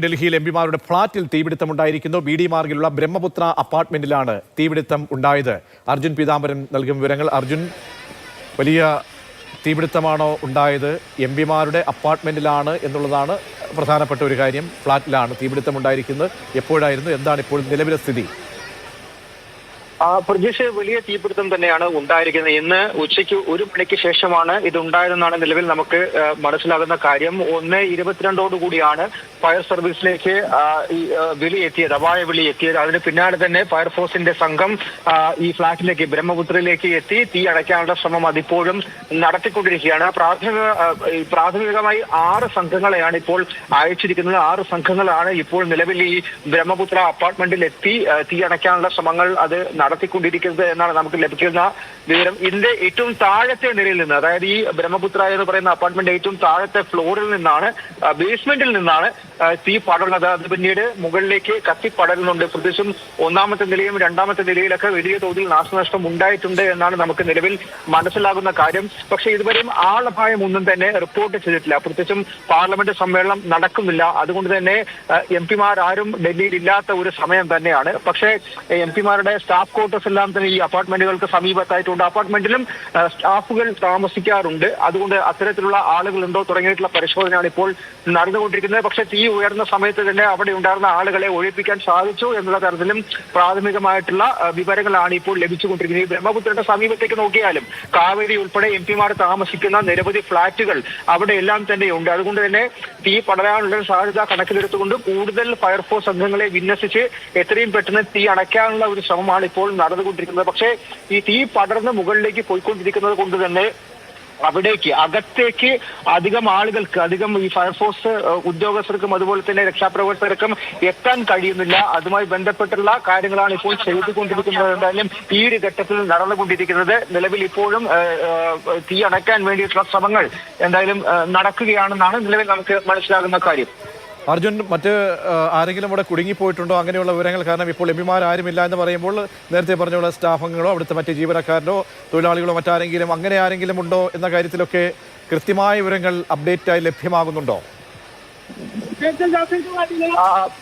ഡൽഹിയിൽ എംപിമാരുടെ ഫ്ളാറ്റിൽ തീപിടുത്തമുണ്ടായിരിക്കുന്നു. ബി.ഡി. മാർഗിലുള്ള ബ്രഹ്മപുത്ര അപ്പാർട്ട്മെന്റിലാണ് തീപിടുത്തം ഉണ്ടായത്. അർജുൻ പീതാംബരൻ നൽകും വിവരങ്ങൾ. അർജുൻ, വലിയ തീപിടുത്തമാണോ ഉണ്ടായത്? എംപിമാരുടെ അപ്പാർട്ട്മെന്റിലാണ് എന്നുള്ളതാണ് പ്രധാനപ്പെട്ട ഒരു കാര്യം. ഫ്ളാറ്റിലാണ് തീപിടുത്തം ഉണ്ടായിരിക്കുന്നത്. എപ്പോഴായിരുന്നു? എന്താണ് ഇപ്പോൾ നിലവിലെ സ്ഥിതി? പ്രജേഷ്, വലിയ തീപിടുത്തം തന്നെയാണ് ഉണ്ടായിരിക്കുന്നത്. ഇന്ന് ഉച്ചയ്ക്ക് 1 മണിക്ക് ശേഷമാണ് ഇത് ഉണ്ടായതെന്നാണ് നിലവിൽ നമുക്ക് മനസ്സിലാകുന്ന കാര്യം. 1:22 ഫയർ സർവീസിലേക്ക് ഈ വിളി എത്തിയത്, അപായ വിളി എത്തിയത്. അതിന് പിന്നാലെ തന്നെ ഫയർഫോഴ്സിന്റെ സംഘം ഈ ഫ്ളാറ്റിലേക്ക്, ബ്രഹ്മപുത്രയിലേക്ക് എത്തി തീ അടയ്ക്കാനുള്ള ശ്രമം അതിപ്പോഴും നടത്തിക്കൊണ്ടിരിക്കുകയാണ്. പ്രാഥമികമായി 6 സംഘങ്ങളെയാണ് ഇപ്പോൾ അയച്ചിരിക്കുന്നത്. 6 സംഘങ്ങളാണ് ഇപ്പോൾ നിലവിൽ ഈ ബ്രഹ്മപുത്ര അപ്പാർട്ട്മെന്റിൽ എത്തി തീ അടയ്ക്കാനുള്ള ശ്രമങ്ങൾ അത് നടത്തിക്കൊണ്ടിരിക്കുന്നത് എന്നാണ് നമുക്ക് ലഭിക്കുന്ന വിവരം. ഇതിന്റെ ഏറ്റവും താഴത്തെ നിലയിൽ നിന്ന്, അതായത് ഈ ബ്രഹ്മപുത്ര എന്ന് പറയുന്ന അപ്പാർട്ട്മെന്റ് ഏറ്റവും താഴത്തെ ഫ്ലോറിൽ നിന്നാണ്, ബേസ്മെന്റിൽ നിന്നാണ് തീ പടർന്നത്. അത് പിന്നീട് മുകളിലേക്ക് കത്തി പടരുന്നുണ്ട്. പ്രത്യേകിച്ചും 1ാമത്തെ നിലയും 2ാമത്തെ നിലയിലൊക്കെ വലിയ തോതിൽ നാശനഷ്ടം ഉണ്ടായിട്ടുണ്ട് എന്നാണ് നമുക്ക് നിലവിൽ മനസ്സിലാകുന്ന കാര്യം. പക്ഷെ ഇതുവരെയും ആളപായം ഒന്നും തന്നെ റിപ്പോർട്ട് ചെയ്തിട്ടില്ല. പ്രത്യേകിച്ചും പാർലമെന്റ് സമ്മേളനം നടക്കുന്നില്ല. അതുകൊണ്ട് തന്നെ എംപിമാരും ഡൽഹിയിൽ ഇല്ലാത്ത ഒരു സമയം തന്നെയാണ്. പക്ഷേ എംപിമാരുടെ സ്റ്റാഫ് ക്വാർട്ടേഴ്സ് എല്ലാം തന്നെ ഈ അപ്പാർട്ട്മെന്റുകൾക്ക് സമീപത്തായിട്ടുണ്ട്. അപ്പാർട്ട്മെന്റിലും സ്റ്റാഫുകൾ താമസിക്കാറുണ്ട്. അതുകൊണ്ട് അത്തരത്തിലുള്ള ആളുകളുണ്ടോ തുടങ്ങിയിട്ടുള്ള പരിശോധനയാണ് ഇപ്പോൾ നടന്നുകൊണ്ടിരിക്കുന്നത്. പക്ഷേ തീ ഉയർന്ന സമയത്ത് തന്നെ അവിടെ ഉണ്ടായിരുന്ന ആളുകളെ ഒഴിപ്പിക്കാൻ സാധിച്ചു എന്നുള്ള തരത്തിലും പ്രാഥമികമായിട്ടുള്ള വിവരങ്ങളാണ് ഇപ്പോൾ ലഭിച്ചുകൊണ്ടിരിക്കുന്നത്. ഈ ബ്രഹ്മപുത്രയുടെ സമീപത്തേക്ക് നോക്കിയാലും കാവേരി ഉൾപ്പെടെ എംപിമാർ താമസിക്കുന്ന നിരവധി ഫ്ളാറ്റുകൾ അവിടെ എല്ലാം തന്നെയുണ്ട്. അതുകൊണ്ട് തന്നെ തീ പടരാനുള്ള സാധ്യത കണക്കിലെടുത്തുകൊണ്ട് കൂടുതൽ ഫയർഫോഴ്സ് സംഘങ്ങളെ വിന്യസിച്ച് എത്രയും പെട്ടെന്ന് തീ അണയ്ക്കാനുള്ള ഒരു ശ്രമമാണ് ഇപ്പോൾ നടന്നുകൊണ്ടിരിക്കുന്നത്. പക്ഷേ ഈ തീ പടർന്ന് മുകളിലേക്ക് പോയിക്കൊണ്ടിരിക്കുന്നത് കൊണ്ട് തന്നെ അവിടേക്ക്, അകത്തേക്ക് അധികം ആളുകൾക്ക്, അധികം ഈ ഫയർഫോഴ്സ് ഉദ്യോഗസ്ഥർക്കും അതുപോലെ തന്നെ രക്ഷാപ്രവർത്തകർക്കും എത്താൻ കഴിയുന്നില്ല. അതുമായി ബന്ധപ്പെട്ടുള്ള കാര്യങ്ങളാണ് ഇപ്പോൾ ചെയ്തുകൊണ്ടിരിക്കുന്നത്. എന്തായാലും ഈ ഒരു ഘട്ടത്തിൽ നടന്നുകൊണ്ടിരിക്കുന്നത്. നിലവിൽ ഇപ്പോഴും തീ അണയ്ക്കാൻ വേണ്ടിയിട്ടുള്ള ശ്രമങ്ങൾ എന്തായാലും നടക്കുകയാണെന്നാണ് നിലവിൽ നമുക്ക് മനസ്സിലാകുന്ന കാര്യം. അർജുൻ, മറ്റ് ആരെങ്കിലും ഇവിടെ കുടുങ്ങിപ്പോയിട്ടുണ്ടോ അങ്ങനെയുള്ള വിവരങ്ങൾ? കാരണം ഇപ്പോൾ എംപിമാരാരുമില്ല എന്ന് പറയുമ്പോൾ നേരത്തെ പറഞ്ഞുള്ള സ്റ്റാഫ് അംഗങ്ങളോ അവിടുത്തെ മറ്റ് ജീവനക്കാരനോ തൊഴിലാളികളോ മറ്റാരെങ്കിലും, അങ്ങനെ ആരെങ്കിലും ഉണ്ടോ എന്ന കാര്യത്തിലൊക്കെ കൃത്യമായ വിവരങ്ങൾ അപ്ഡേറ്റായി ലഭ്യമാകുന്നുണ്ടോ?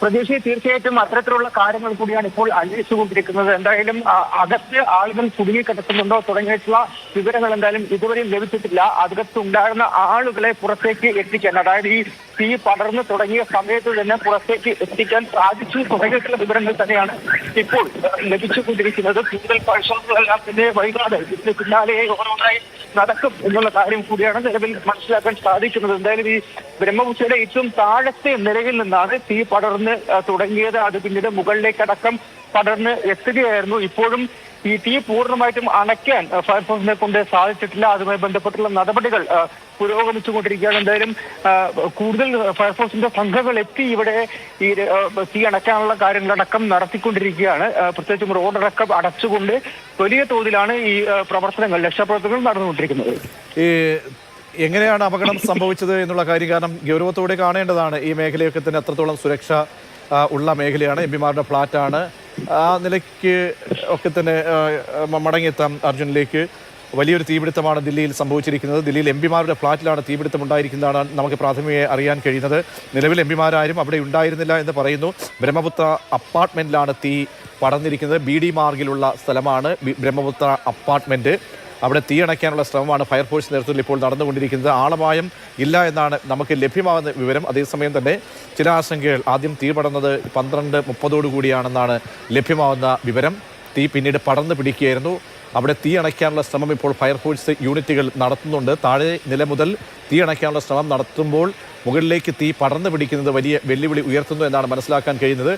പ്രതീക്ഷ, തീർച്ചയായിട്ടും അത്തരത്തിലുള്ള കാര്യങ്ങൾ കൂടിയാണ് ഇപ്പോൾ അന്വേഷിച്ചുകൊണ്ടിരിക്കുന്നത്. എന്തായാലും അകത്ത് ആളുകൾ കുടുങ്ങിക്കിടക്കുന്നുണ്ടോ തുടങ്ങിയിട്ടുള്ള വിവരങ്ങൾ എന്തായാലും ഇതുവരെയും ലഭിച്ചിട്ടില്ല. അകത്തുണ്ടായിരുന്ന ആളുകളെ പുറത്തേക്ക് എത്തിക്കാൻ, അതായത് ഈ തീ പടർന്നു തുടങ്ങിയ സമയത്ത് തന്നെ പുറത്തേക്ക് എത്തിക്കാൻ സാധിച്ചു തുടങ്ങിയിട്ടുള്ള വിവരങ്ങൾ തന്നെയാണ് ഇപ്പോൾ ലഭിച്ചുകൊണ്ടിരിക്കുന്നത്. കൂടുതൽ പരിശോധനകളെല്ലാം തന്നെ വൈകാതെ ഇതിന് പിന്നാലെ ഓരോന്നായി നടക്കും എന്നുള്ള കാര്യം കൂടിയാണ് നിലവിൽ മനസ്സിലാക്കാൻ സാധിക്കുന്നത്. എന്തായാലും ഈ ബ്രഹ്മപുത്രയുടെ ഏറ്റവും താഴത്തെ നിലയിൽ നിന്നാണ് തീ പടർന്ന് തുടങ്ങിയത്. അത് പിന്നീട് മുകളിലേക്കടക്കം പടർന്ന് എത്തുകയായിരുന്നു. ഇപ്പോഴും ഈ തീ പൂർണ്ണമായിട്ടും അണയ്ക്കാൻ ഫയർഫോഴ്സിനെ കൊണ്ട് സാധിച്ചിട്ടില്ല. അതുമായി ബന്ധപ്പെട്ടുള്ള നടപടികൾ പുരോഗമിച്ചുകൊണ്ടിരിക്കുകയാണ്. എന്തായാലും കൂടുതൽ ഫയർഫോഴ്സിന്റെ സംഘങ്ങൾ എത്തി ഇവിടെ ഈ തീ അണയ്ക്കാനുള്ള കാര്യങ്ങളടക്കം നടത്തിക്കൊണ്ടിരിക്കുകയാണ്. പ്രത്യേകിച്ചും റോഡടക്കം അടച്ചുകൊണ്ട് വലിയ തോതിലാണ് ഈ പ്രവർത്തനങ്ങൾ, രക്ഷാപ്രവർത്തനങ്ങൾ നടന്നുകൊണ്ടിരിക്കുന്നത്. ഈ എങ്ങനെയാണ് അപകടം സംഭവിച്ചത് എന്നുള്ള കാര്യം കാരണം ഗൗരവത്തോടെ കാണേണ്ടതാണ്. ഈ മേഖലയൊക്കെ തന്നെ അത്രത്തോളം സുരക്ഷ ഉള്ള മേഖലയാണ്, എംപിമാരുടെ ഫ്ളാറ്റാണ്. ആ നിലയ്ക്ക് ഒക്കെ തന്നെ മടങ്ങിയെത്താം അർജുനിലേക്ക്. വലിയൊരു തീപിടുത്തമാണ് ദില്ലിയിൽ സംഭവിച്ചിരിക്കുന്നത്. ദില്ലിയിൽ എംപിമാരുടെ ഫ്ളാറ്റിലാണ് തീപിടുത്തം ഉണ്ടായിരിക്കുന്നതാണ് നമുക്ക് പ്രാഥമികമായി അറിയാൻ കഴിയുന്നത്. നിലവിൽ എംപിമാരാരും അവിടെ ഉണ്ടായിരുന്നില്ല എന്ന് പറയുന്നു. ബ്രഹ്മപുത്ര അപ്പാർട്ട്മെന്റിലാണ് തീ പടർന്നിരിക്കുന്നത്. ബി.ഡി. മാർഗിലുള്ള സ്ഥലമാണ് ബ്രഹ്മപുത്ര അപ്പാർട്ട്മെന്റ്. അവിടെ തീ അണയ്ക്കാനുള്ള ശ്രമമാണ് ഫയർഫോഴ്സ് നേതൃത്വത്തിൽ ഇപ്പോൾ നടന്നുകൊണ്ടിരിക്കുന്നത്. ആളപായം ഇല്ല എന്നാണ് നമുക്ക് ലഭ്യമാകുന്ന വിവരം. അതേസമയം തന്നെ ചില ആശങ്കകൾ, ആദ്യം തീ പടർന്നത് 12:30 ലഭ്യമാകുന്ന വിവരം. തീ പിന്നീട് പടർന്നു പിടിക്കുകയായിരുന്നു. അവിടെ തീ അണയ്ക്കാനുള്ള ശ്രമം ഇപ്പോൾ ഫയർഫോഴ്സ് യൂണിറ്റുകൾ നടത്തുന്നുണ്ട്. താഴെ നില മുതൽ തീ അണയ്ക്കാനുള്ള ശ്രമം നടത്തുമ്പോൾ മുകളിലേക്ക് തീ പടർന്നു പിടിക്കുന്നത് വലിയ വെല്ലുവിളി ഉയർത്തുന്നു എന്നാണ് മനസ്സിലാക്കാൻ കഴിയുന്നത്.